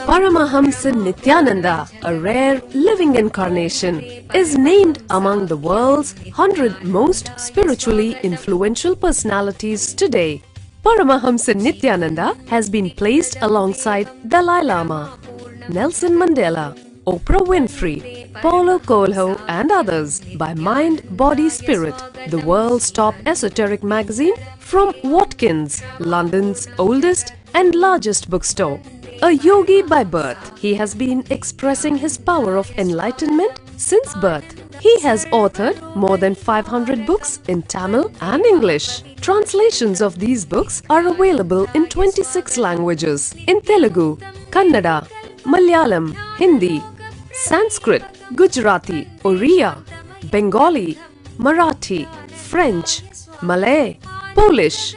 Paramahamsa Nithyananda, a rare living incarnation, is named among the world's 100 most spiritually influential personalities today. Paramahamsa Nithyananda has been placed alongside Dalai Lama, Nelson Mandela, Oprah Winfrey, Paulo Coelho and others by Mind, Body, Spirit, the world's top esoteric magazine from Watkins, London's oldest and largest bookstore. A yogi by birth, he has been expressing his power of enlightenment since birth. He has authored more than 500 books in Tamil and English. Translations of these books are available in 26 languages in Telugu, Kannada, Malayalam, Hindi, Sanskrit, Gujarati, Oriya, Bengali, Marathi, French, Malay, Polish,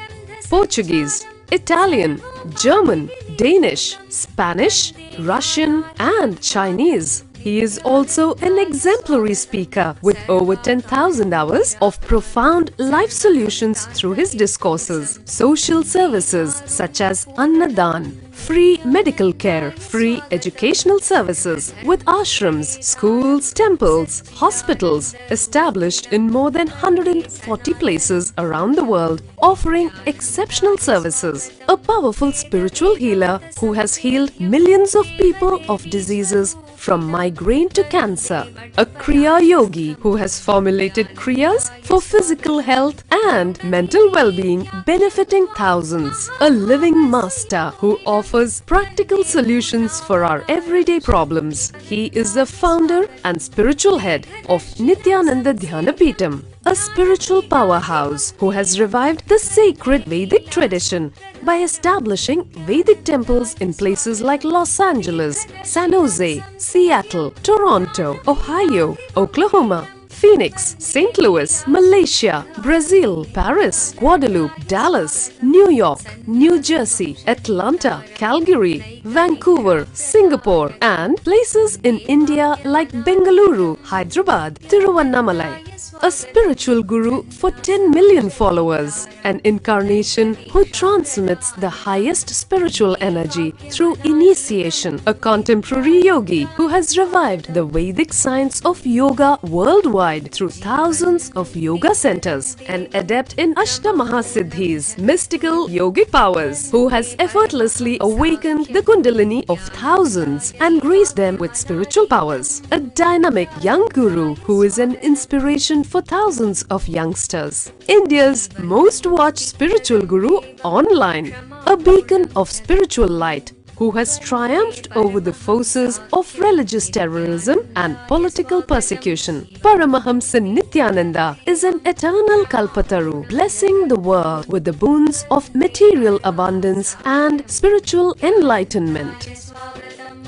Portuguese, Italian, German, Danish, Spanish, Russian and Chinese. He is also an exemplary speaker with over 10,000 hours of profound life solutions through his discourses. Social services such as Annadan, free medical care, free educational services with ashrams, schools, temples, hospitals established in more than 140 places around the world, offering exceptional services. A powerful spiritual healer who has healed millions of people of diseases from migraine to cancer. A Kriya yogi who has formulated Kriyas for physical health and mental well-being, benefiting thousands. A living master who offers practical solutions for our everyday problems. He is the founder and spiritual head of Nithyananda Dhyanapitham, a spiritual powerhouse who has revived the sacred Vedic tradition by establishing Vedic temples in places like Los Angeles, San Jose, Seattle, Toronto, Ohio, Oklahoma, Phoenix, St. Louis, Malaysia, Brazil, Paris, Guadeloupe, Dallas, New York, New Jersey, Atlanta, Calgary, Vancouver, Singapore, and places in India like Bengaluru, Hyderabad, Tiruvannamalai. A spiritual guru for 10 million followers, an incarnation who transmits the highest spiritual energy through initiation, a contemporary yogi who has revived the Vedic science of yoga worldwide through thousands of yoga centers, an adept in Ashtamahasiddhis, mystical yogic powers, who has effortlessly awakened the Kundalini of thousands and graced them with spiritual powers, a dynamic young guru who is an inspiration for thousands of youngsters, India's most watched spiritual guru online, a beacon of spiritual light who has triumphed over the forces of religious terrorism and political persecution. Paramahamsa Nithyananda is an eternal Kalpataru, blessing the world with the boons of material abundance and spiritual enlightenment.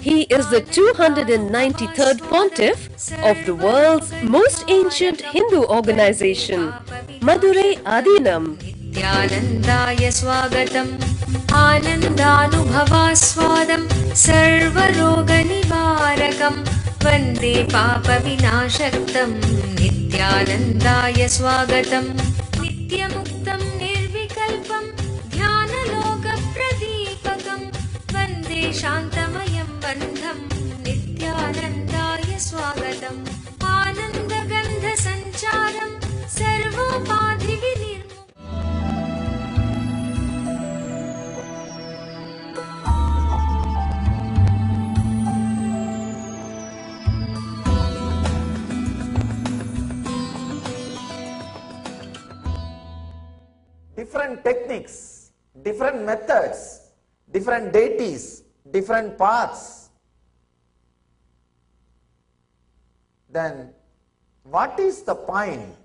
He is the 293rd Pontiff of the world's most ancient Hindu organization, Madurai Adinam. Nithyanandaya swagatam, anandanubhavaswadam, sarvaroga nivarakam, vande papa vinashaktam. Nithyanandaya swagatam, nityamuktam nirvikalpam, dhyanaloka pradipakam, vande shantamayam bandham. Nithyanandaya swagatam, anandagandha sancharam, sarvopadhi vinirmuktam. Different techniques, different methods, different deities, different paths. Then what is the point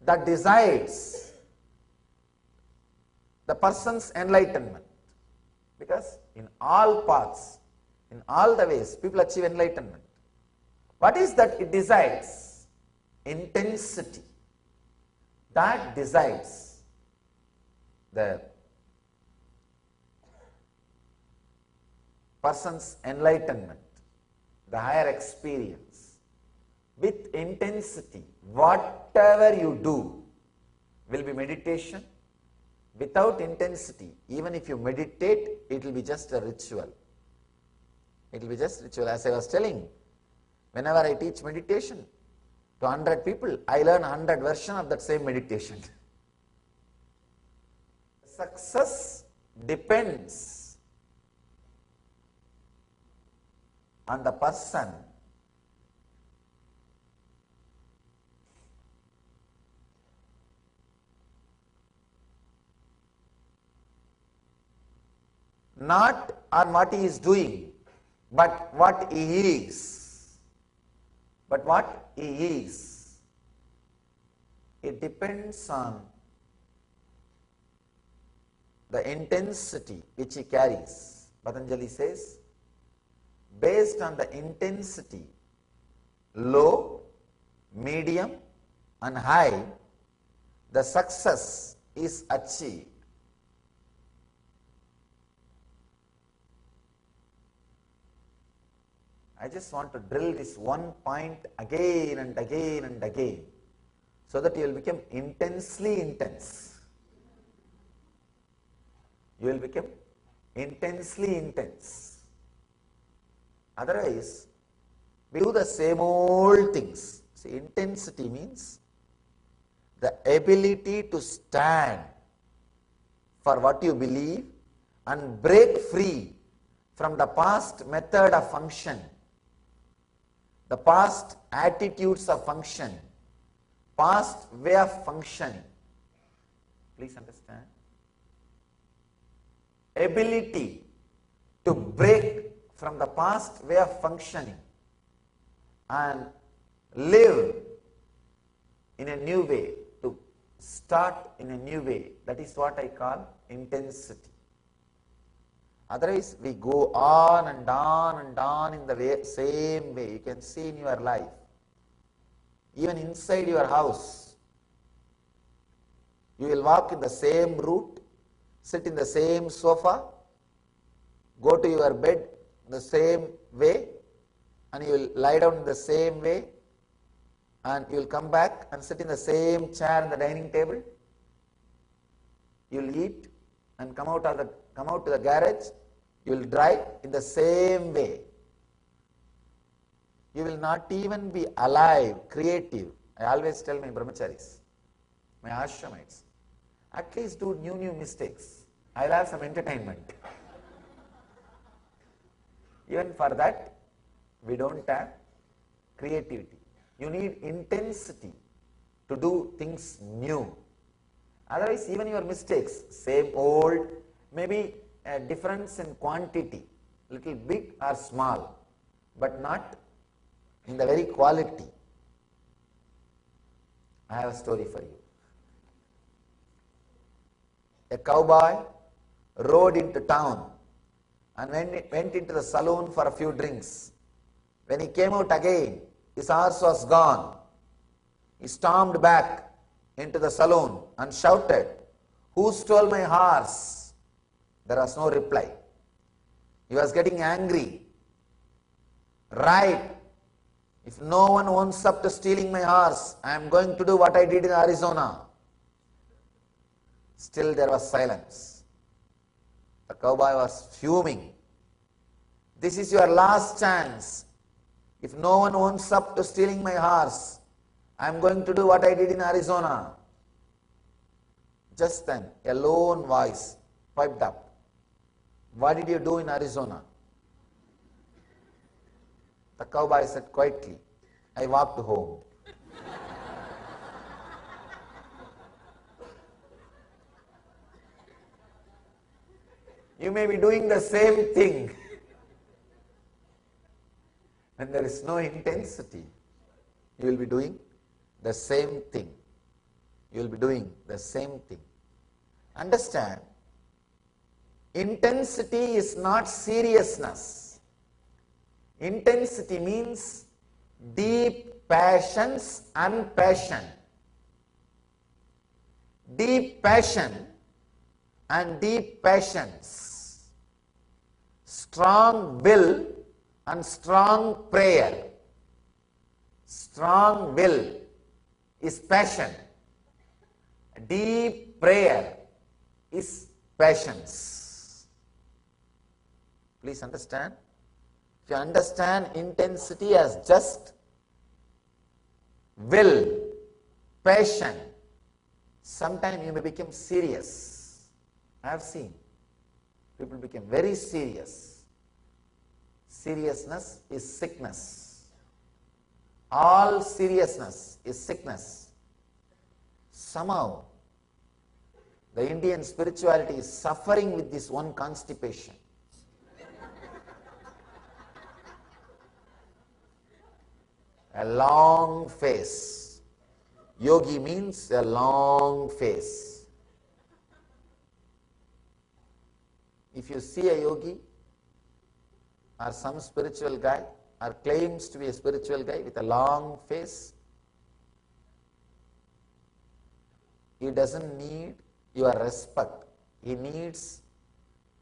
that decides the person's enlightenment? Because in all paths, in all the ways, people achieve enlightenment. What is that it decides? Intensity. That decides the person's enlightenment, the higher experience. With intensity, whatever you do will be meditation, Without intensity, even if you meditate, it will be just a ritual. It will be just ritual. As I was telling, whenever I teach meditation to 100 people, I learn 100 versions of that same meditation. Success depends on the person not on what he is doing, but what he is. But what he is. It depends on the intensity which he carries. Patanjali says, based on the intensity, low, medium and high, the success is achieved. I just want to drill this one point again and again and again, so that you will become intensely intense. You will become intensely intense. Otherwise, we do the same old things. See, intensity means the ability to stand for what you believe and break free from the past method of function, the past attitudes of function, past way of functioning. Please understand. Ability to break from the past way of functioning and live in a new way, to start in a new way. That is what I call intensity. Otherwise, we go on and on and on in the same way. You can see in your life, even inside your house, you will walk in the same route, sit in the same sofa, go to your bed the same way, and you will lie down in the same way, and you will come back and sit in the same chair in the dining table. You will eat and come out to the garage. You will drive in the same way. You will not even be alive, creative. I always tell my brahmacharis, my ashramites, at least do new mistakes. I will have some entertainment. Even for that, we don't have creativity. You need intensity to do things new. Otherwise, even your mistakes, same old, maybe a difference in quantity, little big or small, but not in the very quality. I have a story for you. A cowboy rode into town and went into the saloon for a few drinks. When he came out again, his horse was gone. He stormed back into the saloon and shouted, "Who stole my horse?" There was no reply. He was getting angry. "Right. If no one owns up to stealing my horse, I am going to do what I did in Arizona." Still there was silence. The cowboy was fuming. "This is your last chance. If no one owns up to stealing my horse, I am going to do what I did in Arizona." Just then, a lone voice piped up, "What did you do in Arizona?" The cowboy said quietly, "I walked home." You may be doing the same thing. When there is no intensity, you will be doing the same thing. You will be doing the same thing. Understand, intensity is not seriousness. Intensity means deep passions and passion. Deep passion and deep passions. Strong will and strong prayer. Strong will is passion. Deep prayer is patience. Please understand. If you understand intensity as just will, passion, sometimes you may become serious. I have seen people become very serious. Seriousness is sickness. All seriousness is sickness. Somehow, the Indian spirituality is suffering with this one constipation. A long face. Yogi means a long face. If you see a yogi or some spiritual guy or claims to be a spiritual guy with a long face, he doesn't need your respect. He needs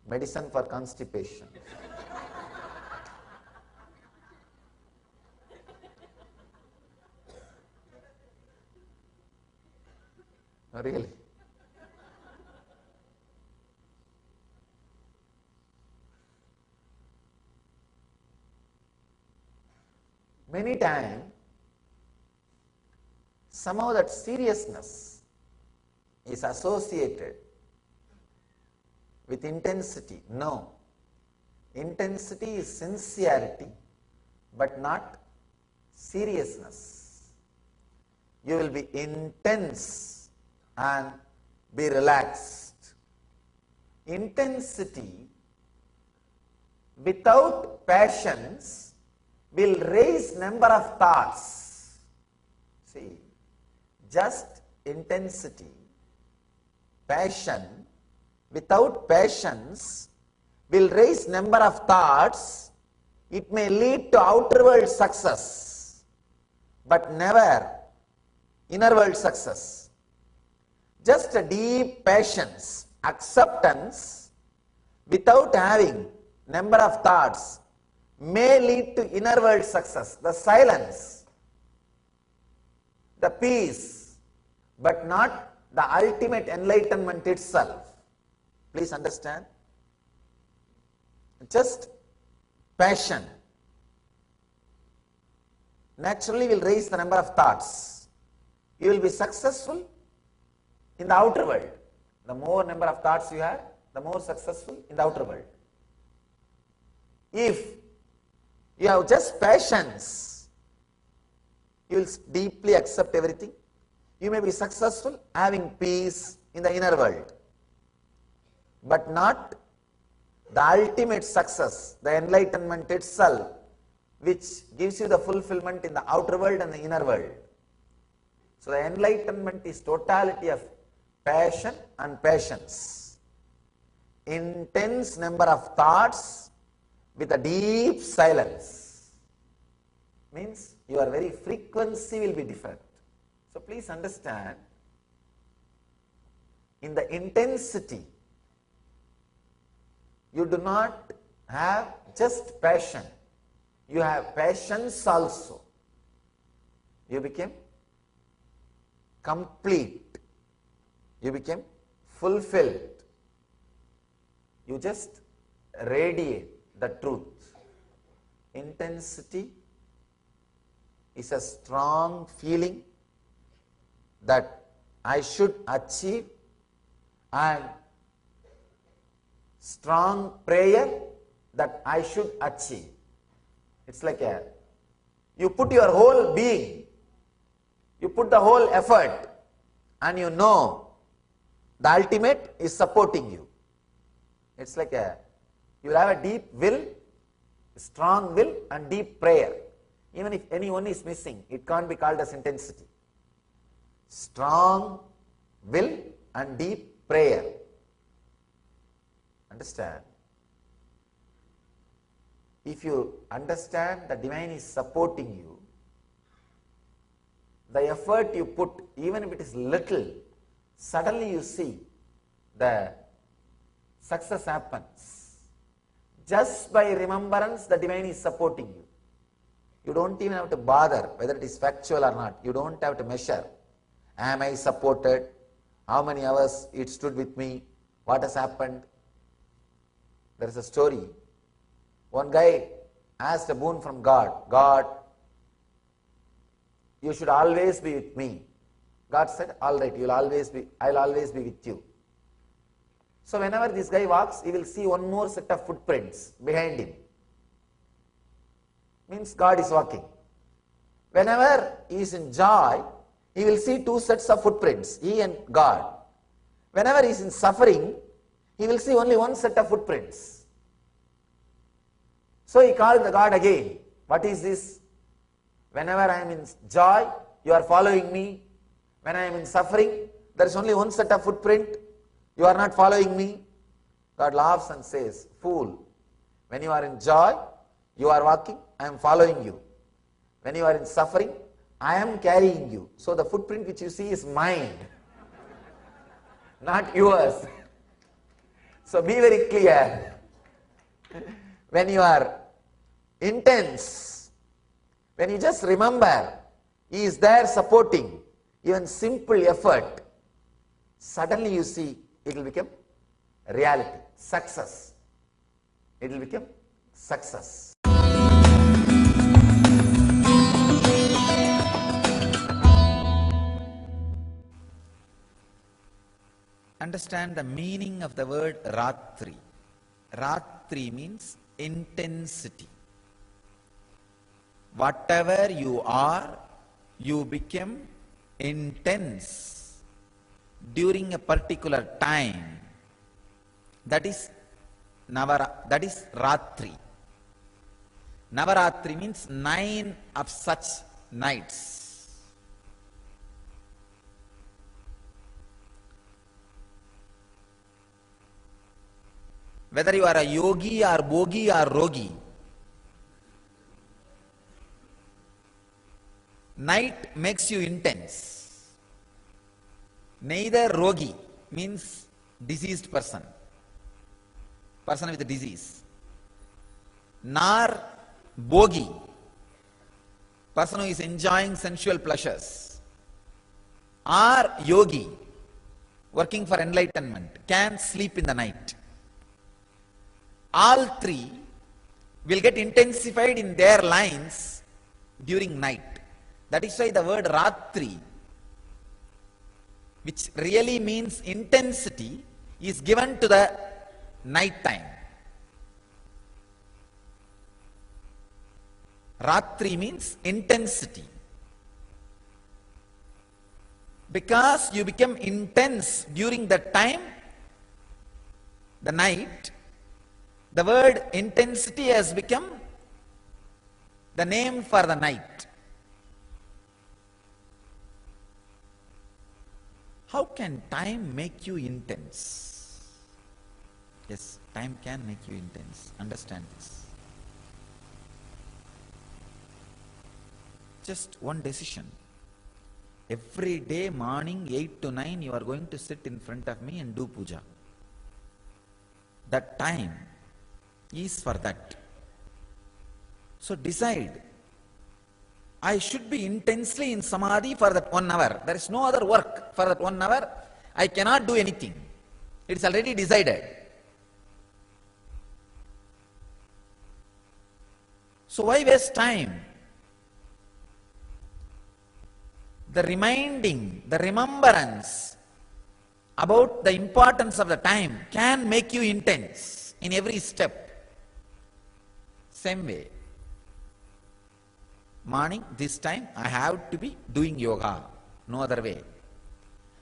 medicine for constipation. Really? Many times, somehow that seriousness is associated with intensity. No. Intensity is sincerity, but not seriousness. You will be intense and be relaxed. Intensity without passions will raise number of thoughts. See, just intensity, passion without passions will raise number of thoughts. It may lead to outer world success, but never inner world success. Just a deep patience, acceptance without having number of thoughts may lead to inner world success, the silence, the peace, but not the ultimate enlightenment itself. Please understand. Just passion naturally will raise the number of thoughts. You will be successful in the outer world. The more number of thoughts you have, the more successful in the outer world. If you have just passions, you will deeply accept everything. You may be successful having peace in the inner world, but not the ultimate success, the enlightenment itself, which gives you the fulfillment in the outer world and the inner world. So the enlightenment is totality of passion and patience. Intense number of thoughts with a deep silence means your very frequency will be different. So please understand, in the intensity, you do not have just passion, you have patience also. You became complete, you became fulfilled, you just radiate the truth. Intensity is a strong feeling that I should achieve, and strong prayer that I should achieve. It's like you put your whole being, you put the whole effort, and you know the ultimate is supporting you. It's like you will have a deep will, strong will and deep prayer. Even if anyone is missing, it can't be called as intensity. Strong will and deep prayer. Understand? If you understand the divine is supporting you, the effort you put, even if it is little, suddenly you see the success happens. Just by remembrance, the divine is supporting you. You don't even have to bother whether it is factual or not. You don't have to measure. Am I supported? How many hours it stood with me? what has happened? There is a story. One guy asked a boon from God. God, you should always be with me. God said, all right, I'll always be with you. So whenever this guy walks, he will see one more set of footprints behind him. Means God is walking. Whenever he is in joy, he will see two sets of footprints, he and God. Whenever he is in suffering, he will see only one set of footprints. So he called the God again. What is this? Whenever I am in joy, you are following me. When I am in suffering, there is only one set of footprint. You are not following me. God laughs and says, fool, when you are in joy, you are walking, I am following you. When you are in suffering, I am carrying you. So the footprint which you see is mine, not yours. So be very clear. When you are intense, when you just remember, he is there supporting even simple effort, suddenly you see it will become reality, success. It will become success. Understand the meaning of the word Ratri. Ratri means intensity. Whatever you are, you become intense during a particular time. That is Ratri. Navaratri means 9 of such nights. Whether you are a yogi or bogi or rogi, night makes you intense. Neither rogi means diseased person with a disease, nor bogi, person who is enjoying sensual pleasures, or yogi, working for enlightenment, can sleep in the night. All three will get intensified in their lines during night. That is why the word Ratri, which really means intensity, is given to the night time. Ratri means intensity. Because you become intense during that time, the night, the word intensity has become the name for the night. How can time make you intense? Yes, time can make you intense. Understand this. Just one decision. Every day morning 8 to 9 you are going to sit in front of me and do puja. That time is for that. So decide, I should be intensely in samadhi for that 1 hour. There is no other work for that 1 hour. I cannot do anything. It's already decided. So why waste time? The reminding, the remembrance about the importance of the time can make you intense in every step. Same way. Morning, this time I have to be doing yoga. No other way.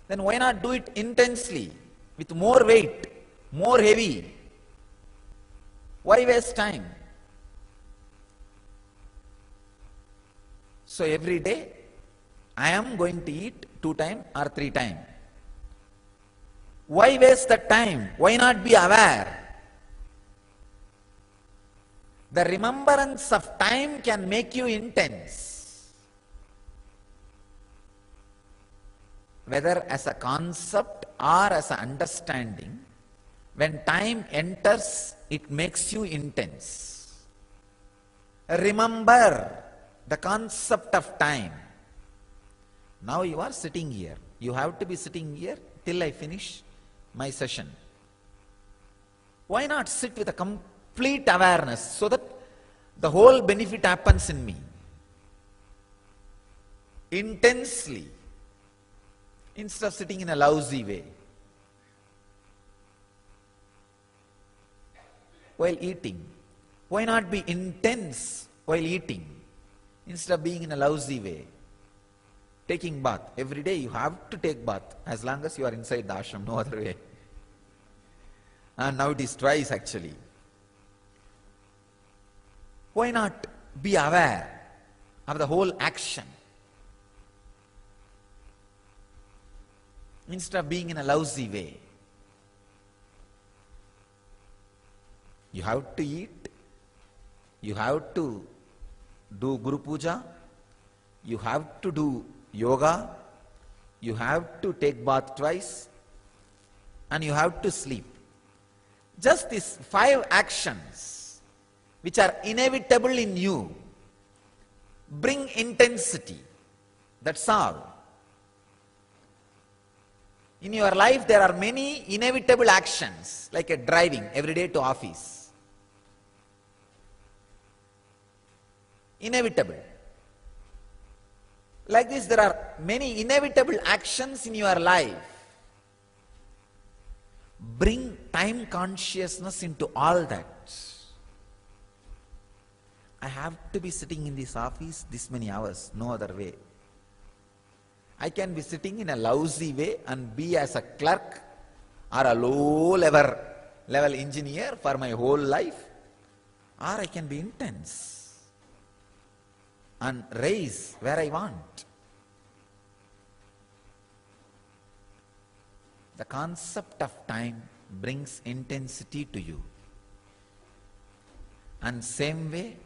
Then why not do it intensely, with more weight, more heavy? Why waste time? So every day I am going to eat 2 times or 3 times. Why waste the time? Why not be aware? The remembrance of time can make you intense. Whether as a concept or as an understanding, when time enters, it makes you intense. Remember the concept of time. Now you are sitting here. You have to be sitting here till I finish my session. Why not sit with a complete awareness so that the whole benefit happens in me? Intensely, instead of sitting in a lousy way. While eating, why not be intense while eating instead of being in a lousy way? Taking bath. Every day you have to take bath as long as you are inside the ashram, no other way. And now it is twice actually. Why not be aware of the whole action instead of being in a lousy way? You have to eat, you have to do Guru Puja, you have to do yoga, you have to take bath twice, and you have to sleep. Just these 5 actions which are inevitable in you bring intensity. That's all. In your life there are many inevitable actions, like a driving every day to office. Inevitable. Like this, there are many inevitable actions in your life. Bring time consciousness into all that. I have to be sitting in this office this many hours, no other way. I can be sitting in a lousy way and be as a clerk or a low level engineer for my whole life, or I can be intense and raise where I want. The concept of time brings intensity to you. And same way,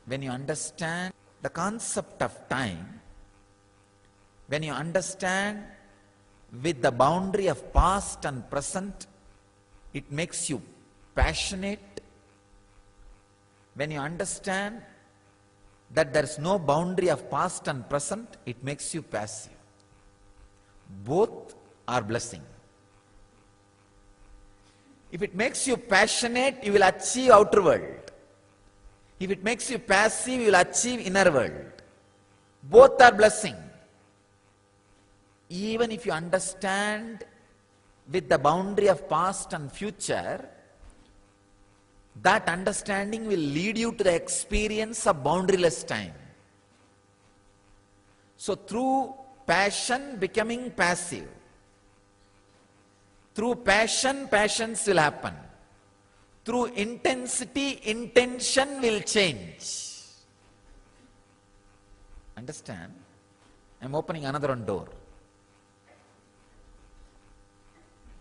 when you understand the concept of time, when you understand with the boundary of past and present, it makes you passionate. When you understand that there is no boundary of past and present, it makes you passive. Both are blessing. If it makes you passionate, you will achieve outer world. If it makes you passive, you will achieve inner world. Both are blessing. Even if you understand with the boundary of past and future, that understanding will lead you to the experience of boundaryless time. So through passion becoming passive, through passion, passions will happen. Through intensity, intention will change. Understand? I am opening another one door.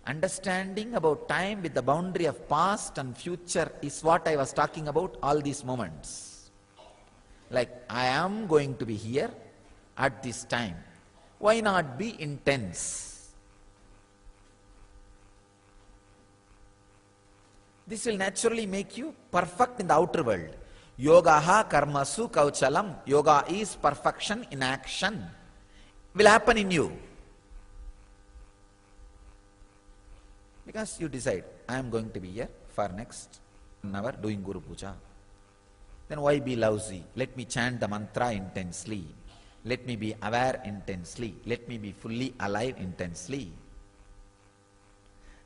Understanding about time with the boundary of past and future is what I was talking about all these moments. Like, I am going to be here at this time. Why not be intense? This will naturally make you perfect in the outer world. Yogaha karmasu kauchalam. Yoga is perfection in action. Will happen in you. Because you decide, I am going to be here for next 1 hour doing Guru Puja. Then why be lousy? Let me chant the mantra intensely. Let me be aware intensely. Let me be fully alive intensely.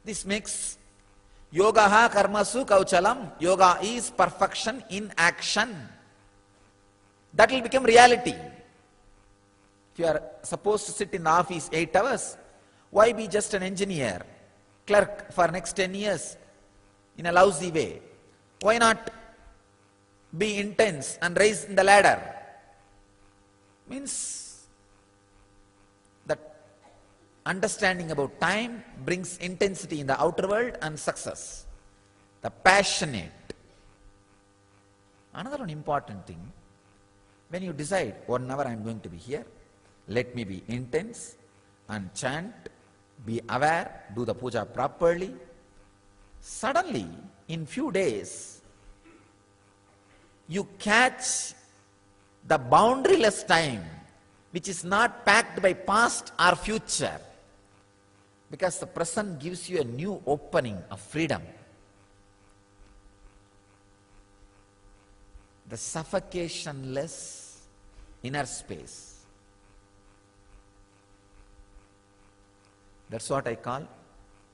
This makes yogaha karmasu kauchalam. Yoga is perfection in action. That will become reality. If you are supposed to sit in the office 8 hours, why be just an engineer, clerk for next 10 years in a lousy way? Why not be intense and rise in the ladder? Means that understanding about time brings intensity in the outer world and success. The passionate. Another one important thing, when you decide 1 hour I am going to be here, let me be intense and chant, be aware, do the puja properly. Suddenly, in few days, you catch the boundaryless time, which is not packed by past or future. Because the present gives you a new opening of freedom. The suffocationless inner space. That's what I call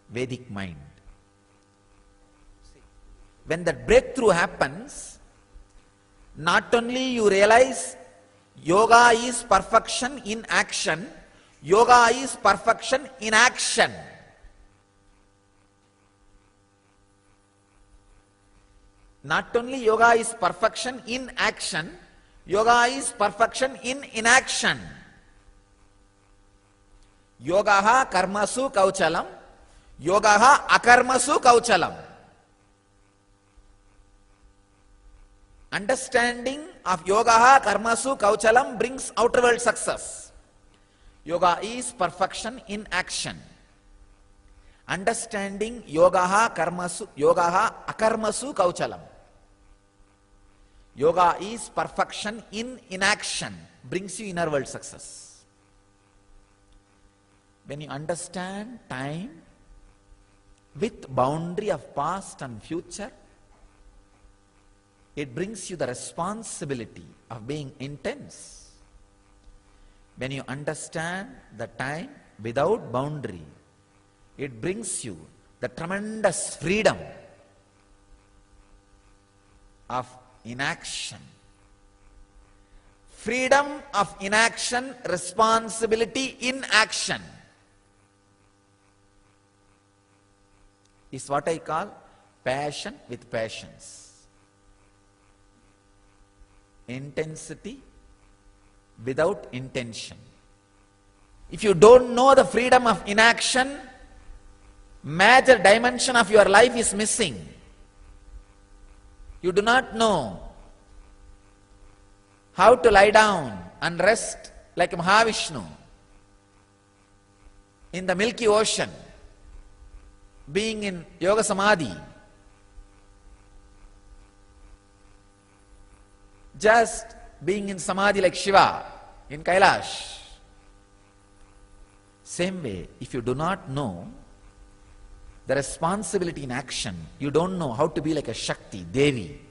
Vedic mind. When that breakthrough happens, not only you realize yoga is perfection in action, yoga is perfection in action. Not only yoga is perfection in action, yoga is perfection in inaction. Yogaha karmasu kauchalam, yogaha akarmasu kauchalam. Understanding of yogaha karmasu kauchalam brings outer world success. Yoga is perfection in action. Understanding yogaha akarmasu kauchalam. Yoga is perfection in inaction, brings you inner world success. When you understand time with boundary of past and future, it brings you the responsibility of being intense. When you understand the time without boundary, it brings you the tremendous freedom of inaction. Freedom of inaction, responsibility in action is what I call passion with patience. Intensity without intention. If you don't know the freedom of inaction, major dimension of your life is missing. You do not know how to lie down and rest like Mahavishnu in the Milky Ocean, being in Yoga Samadhi. Just being in Samadhi like Shiva in Kailash. Same way, if you do not know the responsibility in action, you don't know how to be like a Shakti, Devi,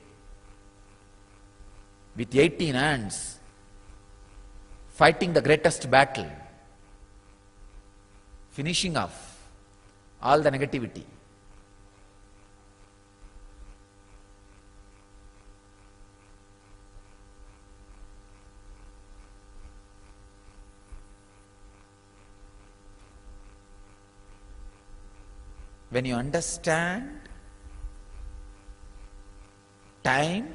with 18 hands, fighting the greatest battle, finishing off all the negativity. When you understand time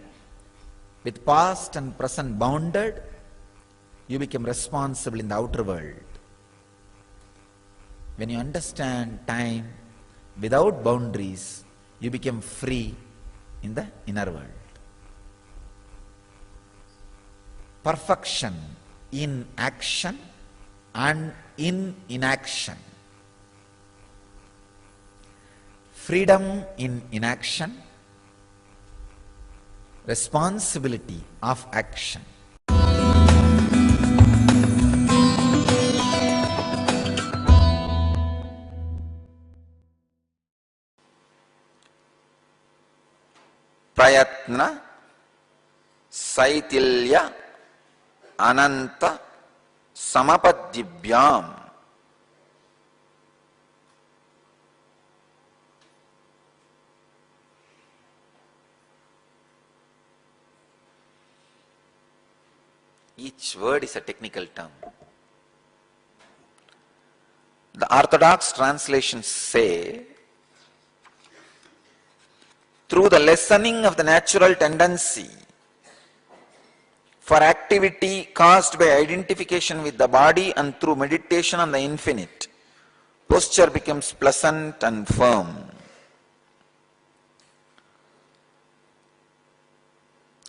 with past and present bounded, you become responsible in the outer world. When you understand time without boundaries, you become free in the inner world. Perfection in action and in inaction. Freedom in inaction, responsibility of action. Prayatna, Saitilya, Ananta, Samapaddivyam. Each word is a technical term. The orthodox translations say, through the lessening of the natural tendency for activity caused by identification with the body and through meditation on the infinite, posture becomes pleasant and firm.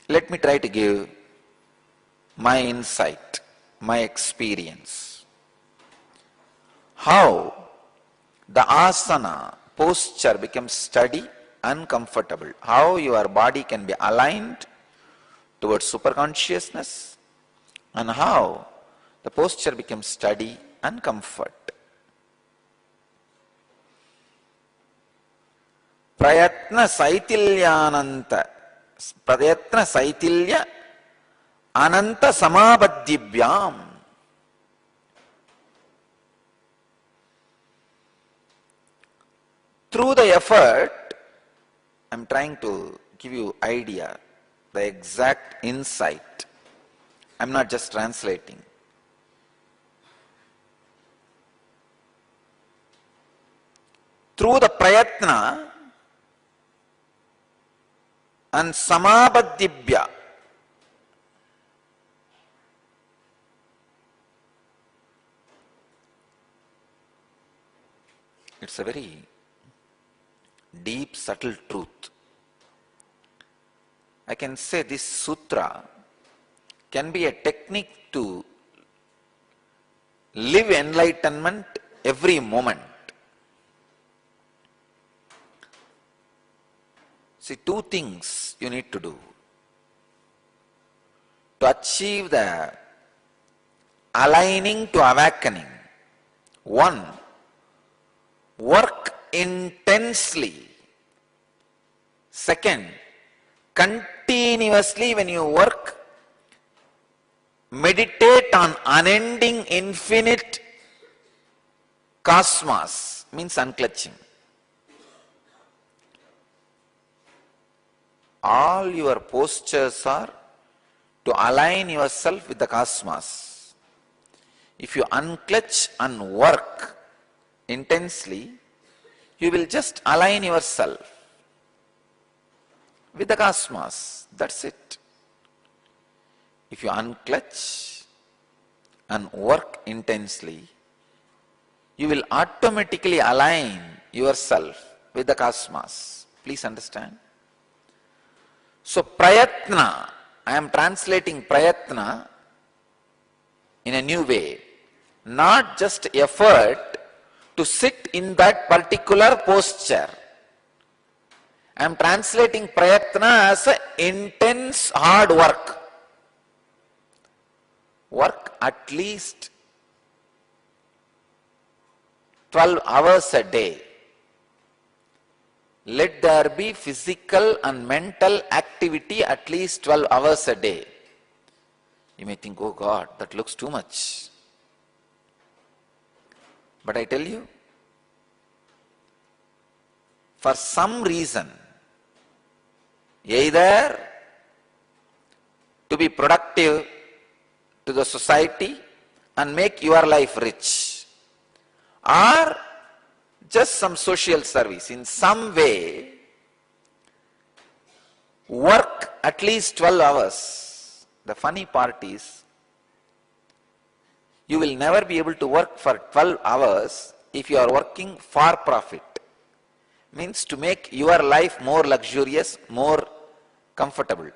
Let me try to give my insight, my experience. How the asana, posture becomes steady and comfortable. How your body can be aligned towards superconsciousness, and how the posture becomes steady and comfort. Prayatna Saitilyananta, Prayatna Saitilya Ananta Samabadhibyam. Through the effort, I am trying to give you idea, the exact insight. I am not just translating. Through the prayatna and samabadhibhya, it's a very deep, subtle truth. I can say this sutra can be a technique to live enlightenment every moment. See, two things you need to do to achieve the aligning to awakening. One, work intensely. Second, continuously when you work, meditate on unending infinite cosmos, means unclutching. All your postures are to align yourself with the cosmos. If you unclutch and work intensely, you will just align yourself with the cosmos. That's it. If you unclutch and work intensely, you will automatically align yourself with the cosmos. Please understand. So prayatna, I am translating prayatna in a new way. Not just effort to sit in that particular posture. I am translating prayatna as a intense hard work. Work at least 12 hours a day. Let there be physical and mental activity at least 12 hours a day. You may think, oh God, that looks too much. But I tell you, for some reason, either to be productive to the society and make your life rich, or just some social service, in some way, work at least 12 hours. The funny part is, you will never be able to work for 12 hours if you are working for profit. Means to make your life more luxurious, more comfortable.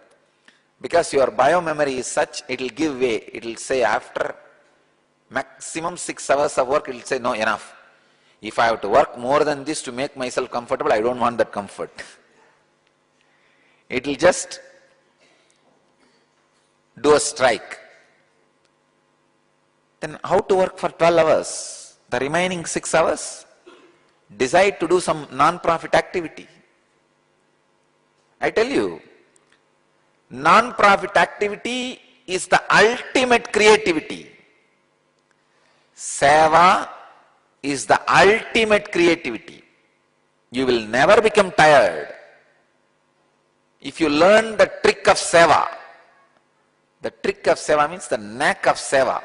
Because your biomemory is such, it will give way. It will say after maximum 6 hours of work, it will say no, enough. If I have to work more than this to make myself comfortable, I don't want that comfort. It will just do a strike. Then how to work for 12 hours? The remaining 6 hours? Decide to do some non-profit activity. I tell you, non-profit activity is the ultimate creativity. Seva is the ultimate creativity. You will never become tired if you learn the trick of seva. The trick of seva means the knack of seva,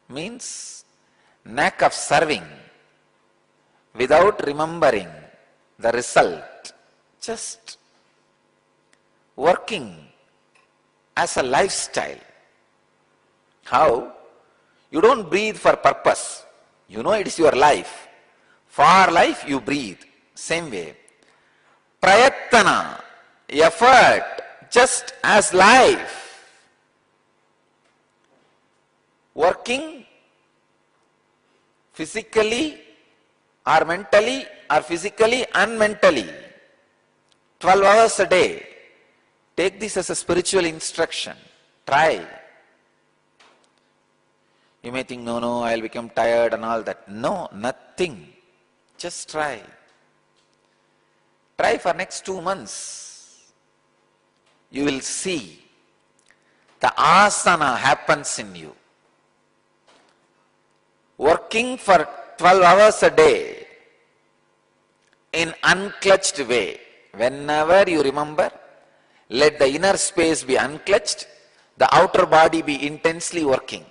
means knack of serving without remembering the result, just working as a lifestyle. How? You don't breathe for purpose. You know it is your life. For life you breathe. Same way. Prayatana, effort, just as life. Working physically or mentally or physically and mentally. 12 hours a day. Take this as a spiritual instruction. Try. You may think, no, I'll become tired and all that. No, nothing. Just try. Try for next 2 months. You will see the asana happens in you. Working for 12 hours a day in unclutched way. Whenever you remember, let the inner space be unclutched, the outer body be intensely working.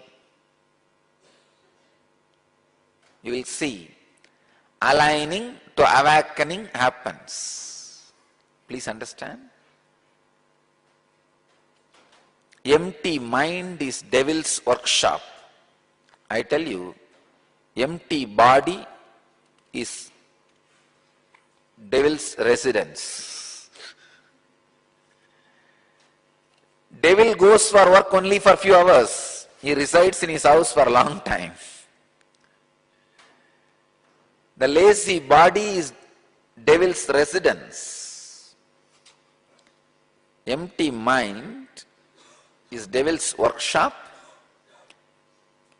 You will see aligning to awakening happens. Please understand. Empty mind is devil's workshop. I tell you, empty body is devil's residence. Devil goes for work only for few hours. He resides in his house for a long time. The lazy body is devil's residence. Empty mind is devil's workshop.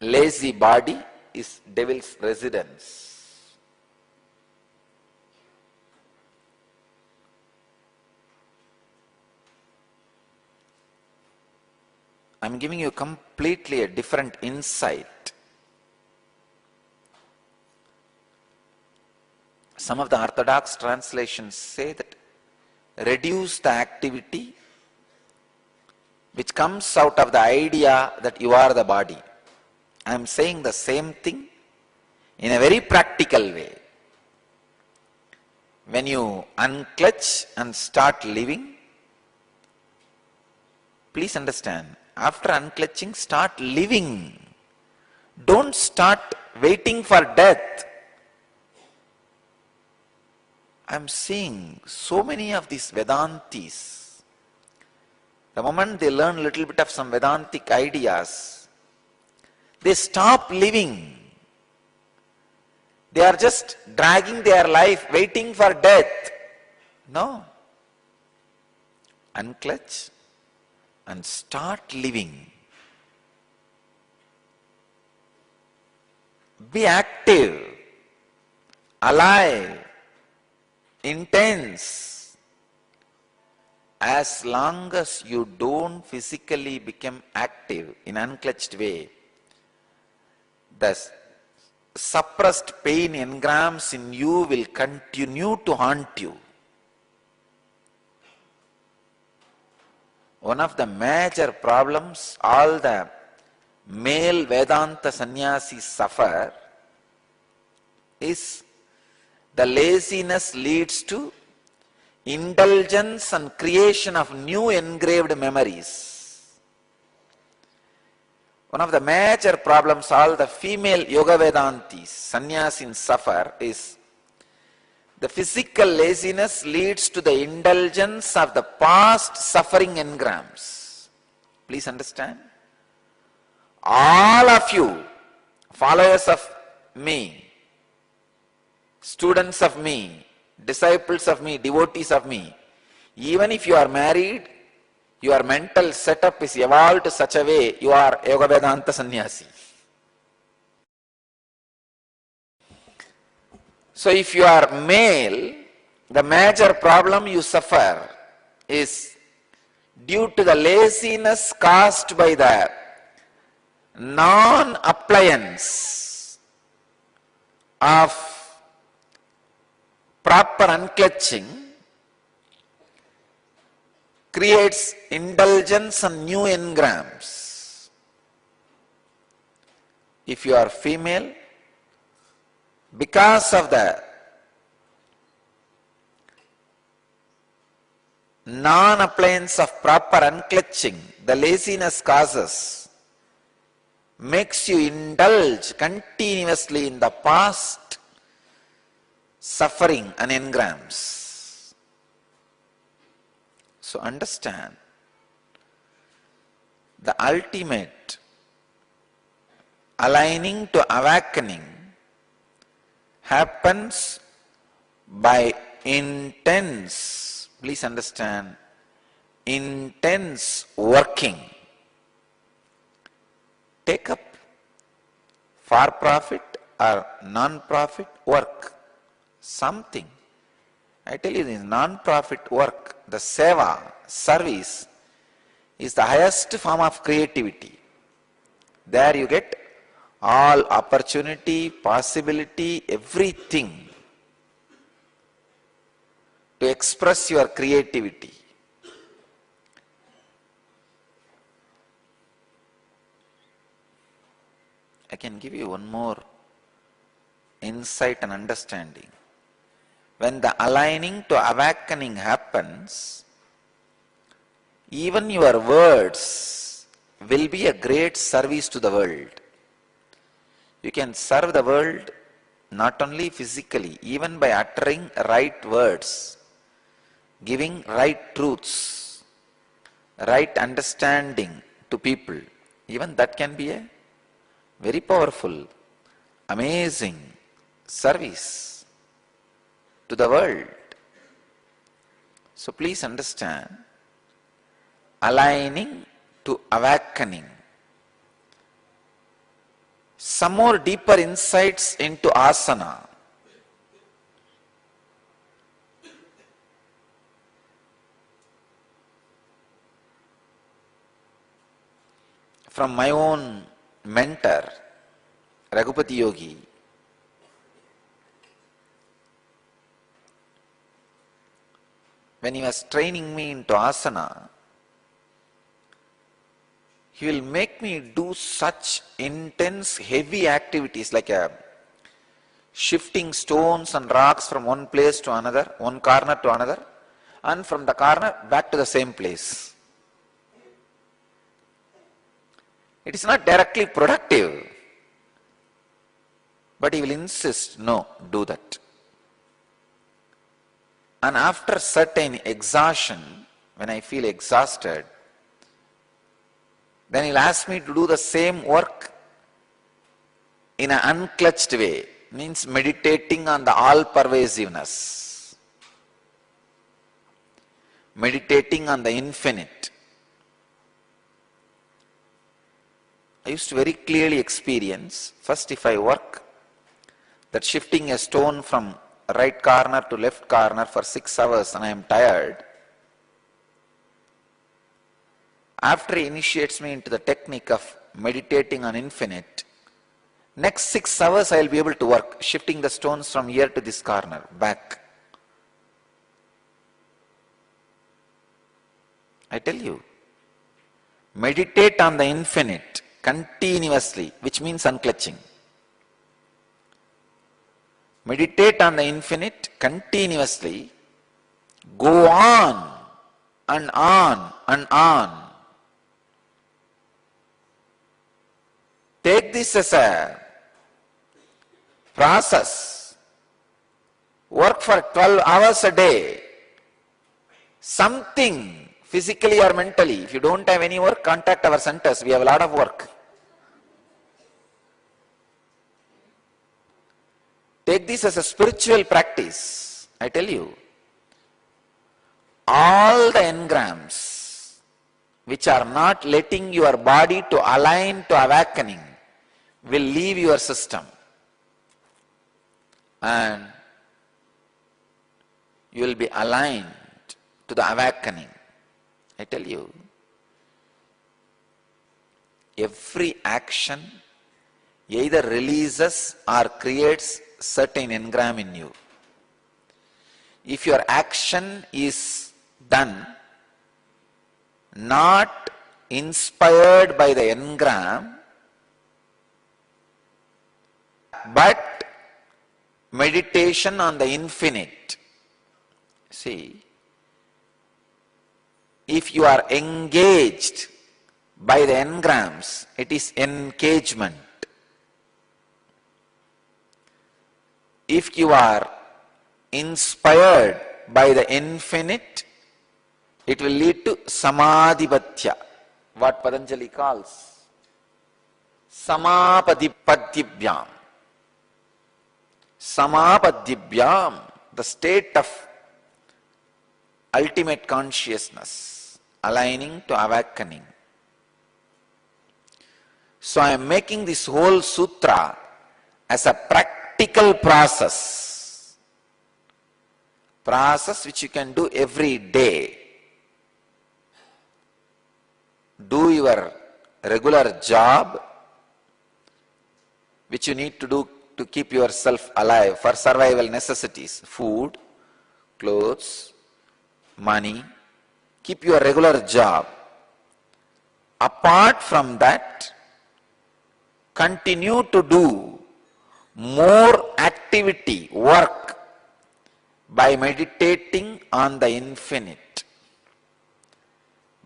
Lazy body is devil's residence. I'm giving you completely a different insight. Some of the orthodox translations say that reduce the activity which comes out of the idea that you are the body. I am saying the same thing in a very practical way. When you unclutch and start living, please understand, after unclutching, start living. Don't start waiting for death. I am seeing so many of these Vedantis. The moment they learn a little bit of some Vedantic ideas, they stop living. They are just dragging their life, waiting for death. No. Unclutch and start living. Be active, alive, intense. As long as you don't physically become active in unclutched way, the suppressed pain engrams in you will continue to haunt you. One of the major problems all the male Vedanta sannyasis suffer is the laziness leads to indulgence and creation of new engraved memories. One of the major problems all the female Yoga Vedantis, sannyasin suffer is the physical laziness leads to the indulgence of the past suffering engrams. Please understand. All of you, followers of me, students of me, disciples of me, devotees of me, even if you are married, your mental setup is evolved to such a way you are Yoga Vedanta sannyasi. So if you are male, the major problem you suffer is due to the laziness caused by the non-appliance of proper unclutching creates indulgence and new engrams. If you are female, because of the non-appliance of proper unclutching, the laziness causes, makes you indulge continuously in the past suffering and engrams. So understand, the ultimate aligning to awakening happens by intense, please understand, intense working. Take up for-profit or non-profit work, something, I tell you, this non-profit work, the seva, service, is the highest form of creativity. There you get all opportunity, possibility, everything to express your creativity. I can give you one more insight and understanding. When the aligning to awakening happens, even your words will be a great service to the world. You can serve the world not only physically, even by uttering right words, giving right truths, right understanding to people. Even that can be a very powerful, amazing service to the world. So please understand, aligning to awakening. Some more deeper insights into asana. From my own mentor, Raghupati Yogi, when he was training me into asana, he will make me do such intense, heavy activities like shifting stones and rocks from one place to another, one corner to another, and from the corner back to the same place. It is not directly productive, but he will insist, no, do that. And after certain exhaustion, when I feel exhausted, then he'll ask me to do the same work in an unclutched way, means meditating on the all-pervasiveness, meditating on the infinite. I used to very clearly experience, first if I work, that shifting a stone from right corner to left corner for 6 hours and I am tired, after he initiates me into the technique of meditating on infinite, next 6 hours I will be able to work, shifting the stones from here to this corner, back. I tell you, meditate on the infinite continuously, which means unclutching. Meditate on the infinite continuously, go on and on and on. Take this as a process. Work for 12 hours a day. Something physically or mentally. If you don't have any work, contact our centers. We have a lot of work. Take this as a spiritual practice. I tell you, all the engrams which are not letting your body to align to awakening will leave your system, and you will be aligned to the awakening. I tell you, every action either releases or creates certain engram in you. If your action is done not inspired by the engram, but meditation on the infinite. See, if you are engaged by the engrams, it is engagement. If you are inspired by the infinite, it will lead to samadhipatya, what Patanjali calls samapadipatibhyam. Samapadibhyam, the state of ultimate consciousness, aligning to awakening. So I am making this whole sutra as a practical process process which you can do every day. Do your regular job which you need to do to keep yourself alive for survival necessities, food, clothes, money. Keep your regular job. Apart from that, continue to do more activity, work, by meditating on the infinite.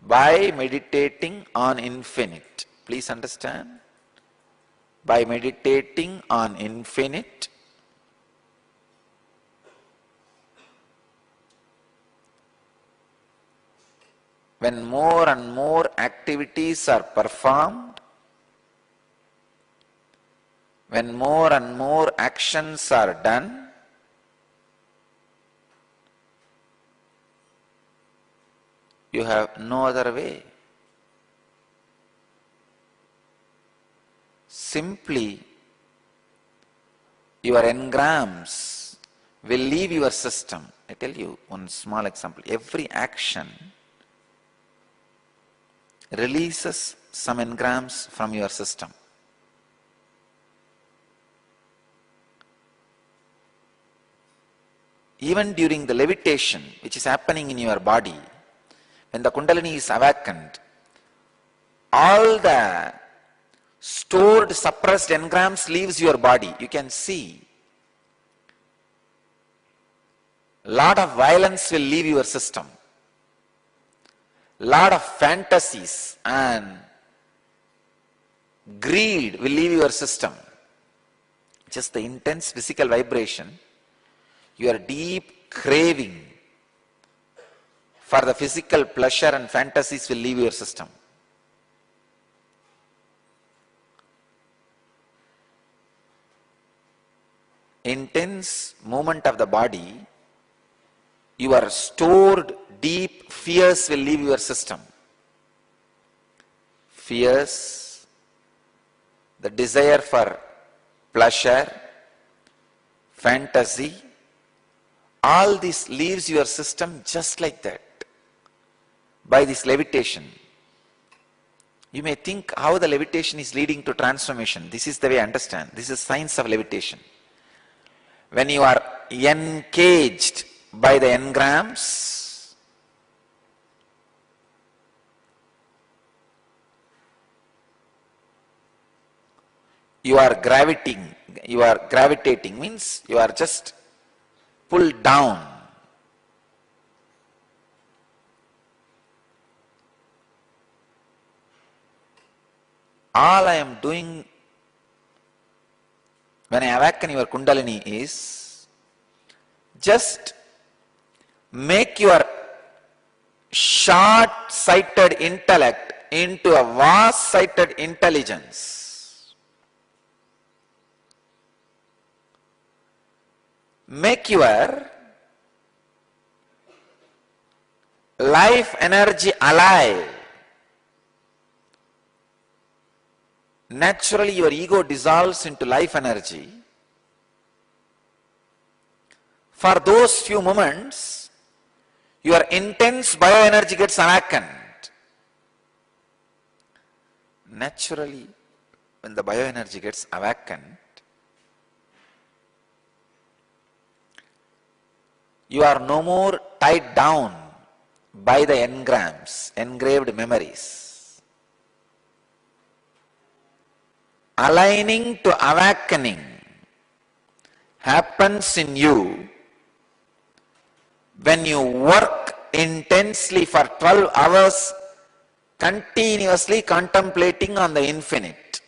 By meditating on infinite. Please understand. By meditating on infinite, when more and more activities are performed, when more and more actions are done, you have no other way. Simply, your engrams will leave your system. I tell you one small example. Every action releases some engrams from your system. Even during the levitation which is happening in your body, when the Kundalini is awakened, all the stored, suppressed engrams leaves your body. You can see lot of violence will leave your system. Lot of fantasies and greed will leave your system. Just the intense physical vibration, your deep craving for the physical pleasure and fantasies will leave your system. Intense movement of the body, your stored deep fears will leave your system. Fears, the desire for pleasure, fantasy, all this leaves your system just like that by this levitation. You may think how the levitation is leading to transformation. This is the way I understand. This is science of levitation. When you are encaged by the engrams, you are gravitating means you are just pulled down. All I am doing when I awaken your Kundalini is just make your short-sighted intellect into a vast-sighted intelligence. Make your life energy alive. Naturally, your ego dissolves into life energy. For those few moments, your intense bioenergy gets awakened. Naturally, when the bioenergy gets awakened, you are no more tied down by the engrams, engraved memories. Aligning to awakening happens in you when you work intensely for 12 hours continuously contemplating on the infinite.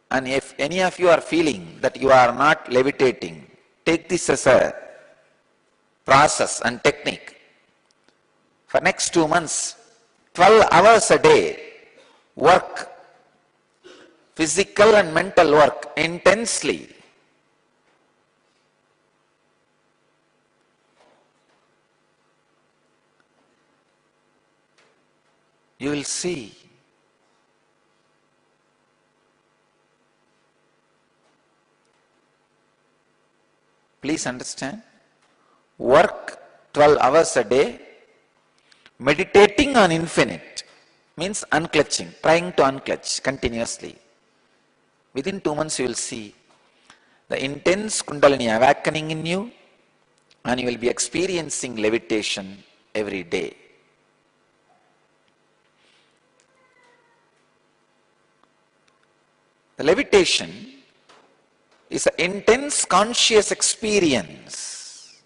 And if any of you are feeling that you are not levitating, take this as a process and technique. For next 2 months, 12 hours a day, work, physical and mental work intensely. You will see Please understand. Work 12 hours a day, meditating on infinite means unclutching, trying to unclutch continuously. Within 2 months you will see the intense Kundalini awakening in you, and you will be experiencing levitation every day. The levitation is an intense conscious experience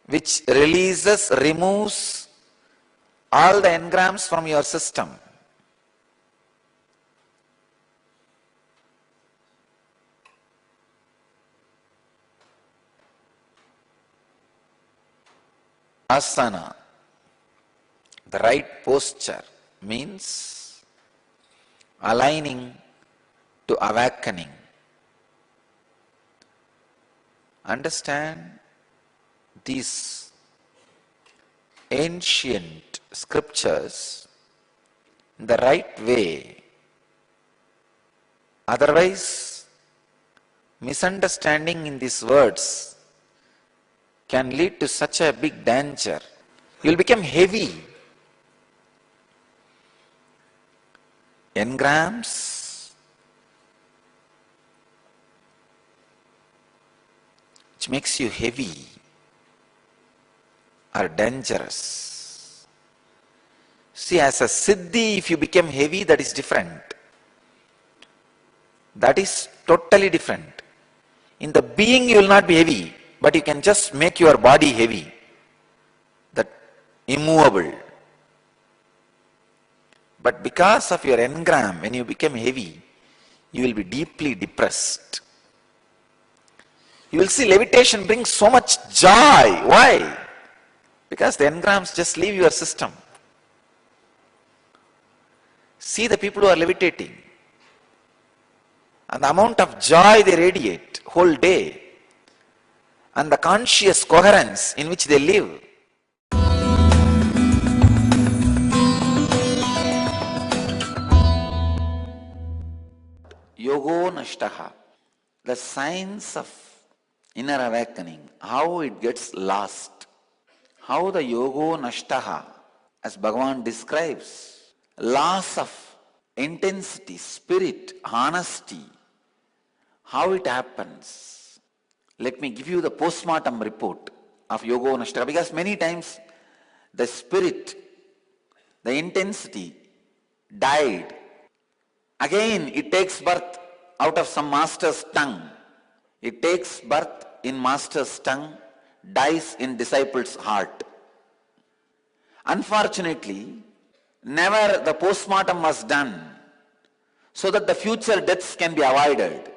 which removes all the engrams from your system. Asana, the right posture, means aligning to awakening. Understand these ancient scriptures in the right way. Otherwise, misunderstanding in these words can lead to such a big danger. You will become heavy. Engrams which makes you heavy are dangerous. See, as a siddhi, if you become heavy, that is different. That is totally different. In the being you will not be heavy, but you can just make your body heavy, that immovable. But because of your engram, when you become heavy, you will be deeply depressed. You will see levitation brings so much joy. Why? Because the engrams just leave your system. See the people who are levitating, and the amount of joy they radiate whole day, and the conscious coherence in which they live. Yogo nashtaha, the science of inner awakening, how it gets lost, how the yogo nashtaha, as Bhagavan describes, loss of intensity, spirit, honesty, how it happens. Let me give you the postmortem report of yogo nashtaha, because many times the spirit, the intensity died. Again, it takes birth out of some master's tongue. It takes birth in master's tongue, dies in disciple's heart. Unfortunately, never the postmortem was done so that the future deaths can be avoided.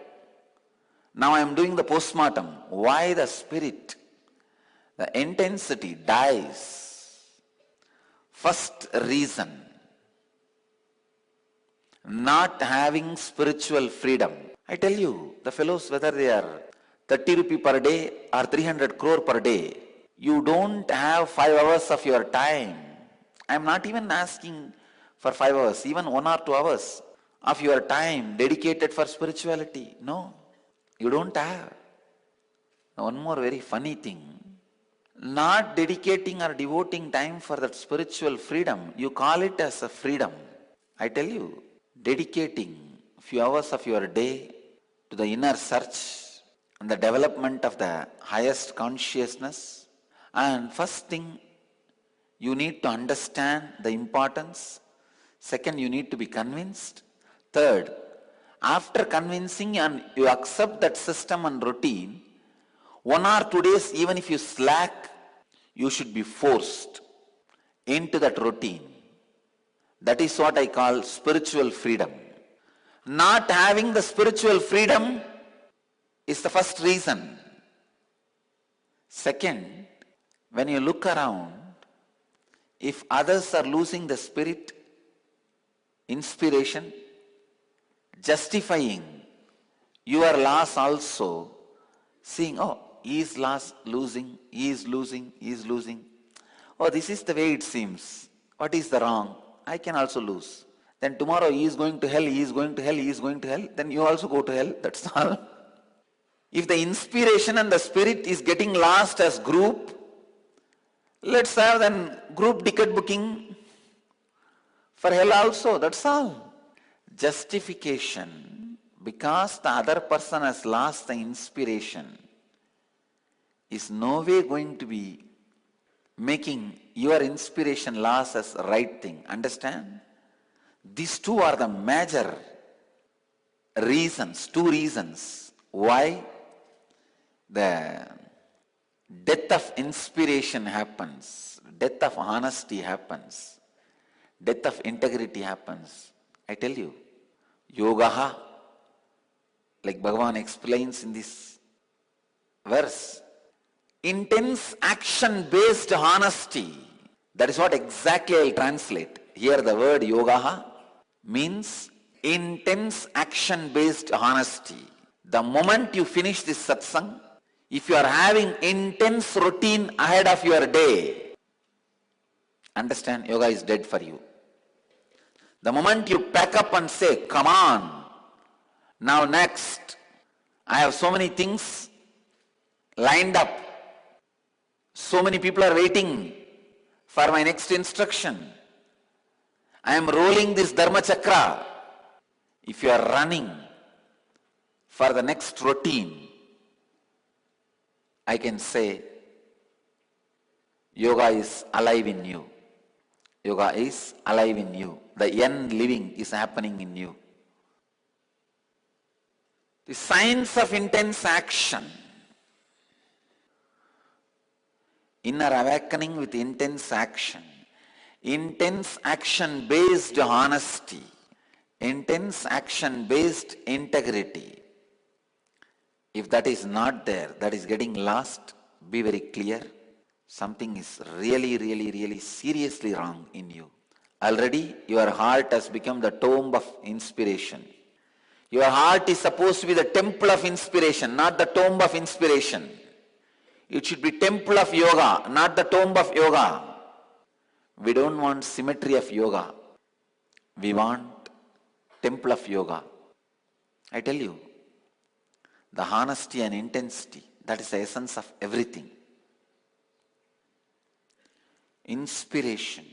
Now I am doing the postmortem. Why the spirit, the intensity dies? First reason, not having spiritual freedom. I tell you, the fellows, whether they are 30 rupee per day or 300 crore per day, you don't have 5 hours of your time. I am not even asking for 5 hours, even 1 or 2 hours of your time dedicated for spirituality. No, you don't have. One more very funny thing, not dedicating or devoting time for that spiritual freedom, you call it as a freedom. I tell you, dedicating a few hours of your day to the inner search and the development of the highest consciousness, and first thing, you need to understand the importance. Second, you need to be convinced. Third, after convincing and you accept that system and routine, 1 or 2 days, even if you slack, you should be forced into that routine. That is what I call spiritual freedom. Not having the spiritual freedom is the first reason. Second, when you look around, if others are losing the spirit, inspiration, justifying your loss also, seeing, oh, he is losing, he is losing, he is losing. Oh, this is the way it seems. What is the wrong? I can also lose. Then tomorrow he is going to hell, he is going to hell, he is going to hell. Then you also go to hell. That's all. If the inspiration and the spirit is getting lost as group, let's have then group ticket booking for hell also, that's all. Justification, because the other person has lost the inspiration, is no way going to be making your inspiration loss as right thing. Understand? These two are the major reasons, two reasons why the death of inspiration happens, death of honesty happens, death of integrity happens. I tell you, yogaha, like Bhagavan explains in this verse, intense action-based honesty. That is what exactly I will translate. Here the word yogaha means intense action-based honesty. The moment you finish this satsang, if you are having intense routine ahead of your day, understand, yoga is dead for you. The moment you pack up and say, come on, now next, I have so many things lined up. So many people are waiting for my next instruction. I am rolling this Dharma Chakra. If you are running for the next routine, I can say, yoga is alive in you. Yoga is alive in you. The end living is happening in you. The science of intense action. Inner awakening with intense action based honesty, intense action based integrity. If that is not there, that is getting lost, be very clear. Something is really seriously wrong in you. Already your heart has become the tomb of inspiration. Your heart is supposed to be the temple of inspiration, not the tomb of inspiration. It should be temple of yoga, not the tomb of yoga. We don't want symmetry of yoga. We want temple of yoga. I tell you, the honesty and intensity, that is the essence of everything. Inspiration,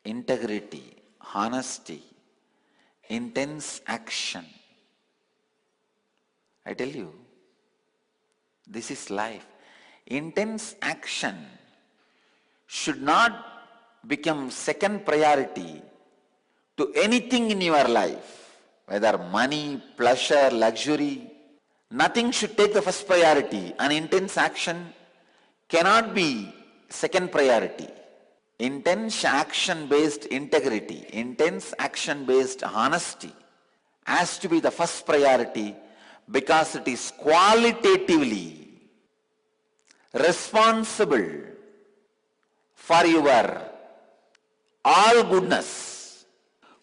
integrity, honesty, intense action. I tell you, this is life. Intense action should not become second priority to anything in your life, whether money, pleasure, luxury. Nothing should take the first priority. An intense action cannot be second priority. Intense action-based integrity, intense action-based honesty has to be the first priority because it is qualitatively responsible for your all goodness,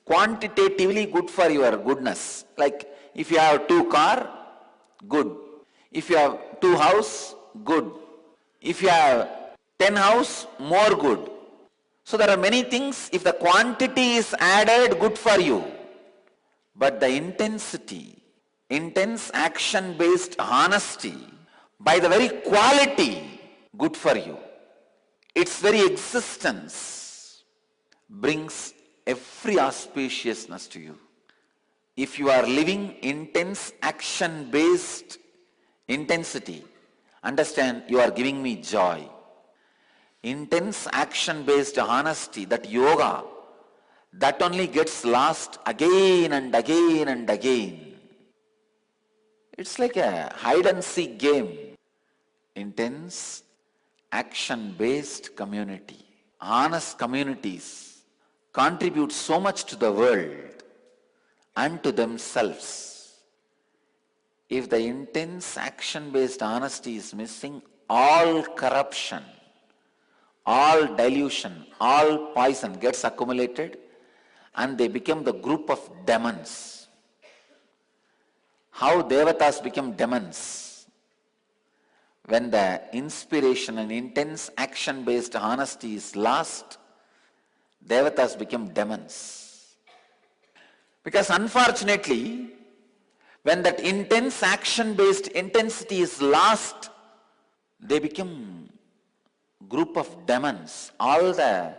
quantitatively good for your goodness. Like if you have 2 cars, good. If you have 2 houses, good. If you have 10 houses, more good. So there are many things, if the quantity is added, good for you. But the intensity, intense action-based honesty, by the very quality, good for you. Its very existence brings every auspiciousness to you. If you are living intense action-based intensity, understand you are giving me joy. Intense action-based honesty, that yoga, that only gets lost again and again and again. It's like a hide and seek game. Intense action-based community, honest communities contribute so much to the world and to themselves. If the intense action-based honesty is missing, all corruption, all dilution, all poison gets accumulated and they become the group of demons. How devatas become demons? When the inspiration and intense action-based honesty is lost, devatas become demons. Because unfortunately, When that intense action-based intensity is lost, they become group of demons. All the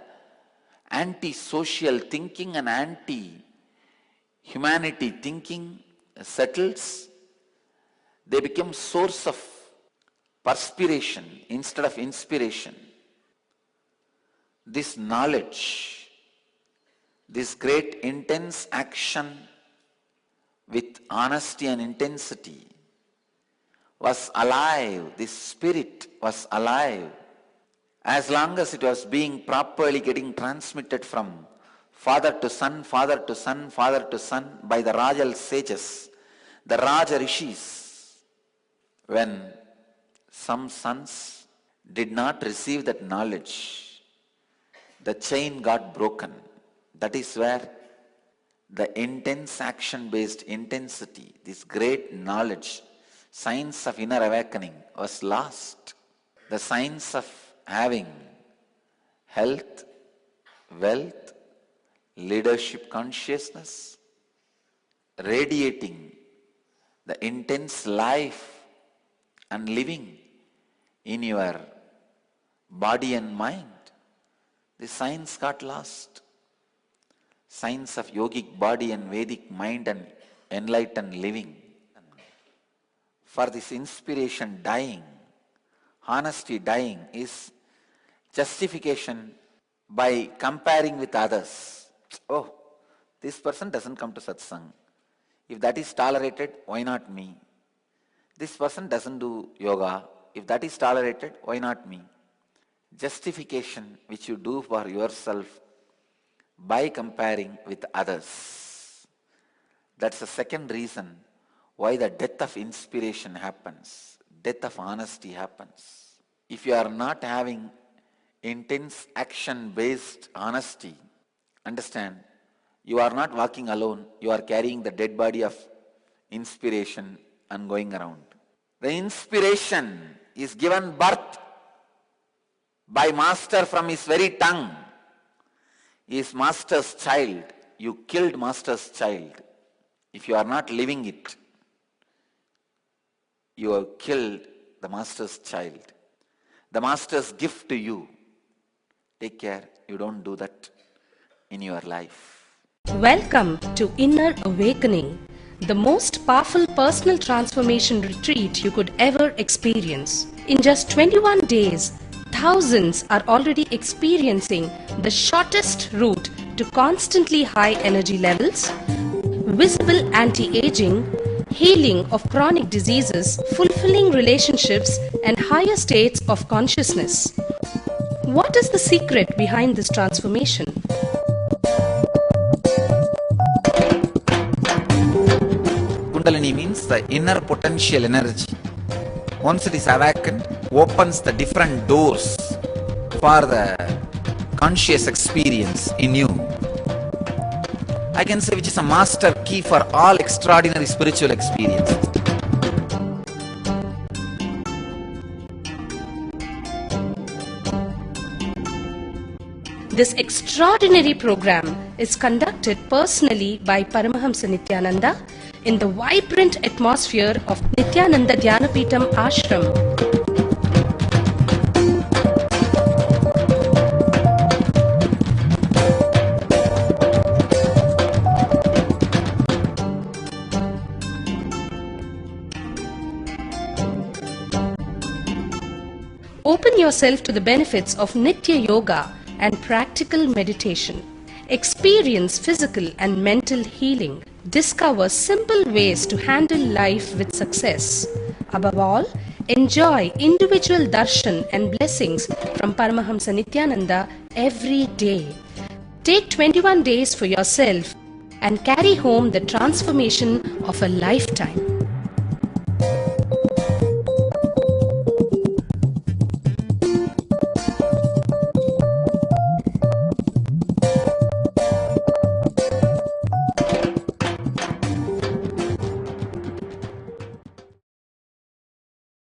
anti-social thinking and anti-humanity thinking settles. They become source of perspiration instead of inspiration. This knowledge, this great intense action with honesty and intensity was alive. This spirit was alive as long as it was being properly getting transmitted from father to son, father to son, father to son by the Rajal sages, the Raja Rishis. When some sons did not receive that knowledge, the chain got broken. That is where the intense action-based intensity, this great knowledge, science of inner awakening was lost. The science of having health, wealth, leadership consciousness, radiating the intense life and living in your body and mind, the science got lost. Science of yogic body and Vedic mind and enlightened living. For this inspiration dying, honesty dying is justification by comparing with others. Oh, this person doesn't come to satsang. If that is tolerated, why not me? This person doesn't do yoga. If that is tolerated, why not me? Justification which you do for yourself by comparing with others. That's the second reason why the death of inspiration happens, death of honesty happens. If you are not having intense action-based honesty, understand, you are not walking alone, you are carrying the dead body of inspiration and going around. The inspiration is given birth by master from his very tongue. He is master's child. You killed master's child. If you are not living it, you have killed the master's child. The master's gift to you. Take care, you don't do that in your life. Welcome to Inner Awakening, the most powerful personal transformation retreat you could ever experience. In just 21 days, thousands are already experiencing the shortest route to constantly high energy levels, visible anti-aging, healing of chronic diseases, fulfilling relationships, and higher states of consciousness. What is the secret behind this transformation? Kundalini means the inner potential energy. Once it is awakened, opens the different doors for the conscious experience in you. I can say which is a master key for all extraordinary spiritual experiences. This extraordinary program is conducted personally by Paramahamsa Nithyananda in the vibrant atmosphere of Nithyananda Dhyanapitham Ashram. Open yourself to the benefits of Nitya Yoga and practical meditation. Experience physical and mental healing. Discover simple ways to handle life with success. Above all, enjoy individual darshan and blessings from Paramahamsa Nithyananda every day. Take 21 days for yourself and carry home the transformation of a lifetime.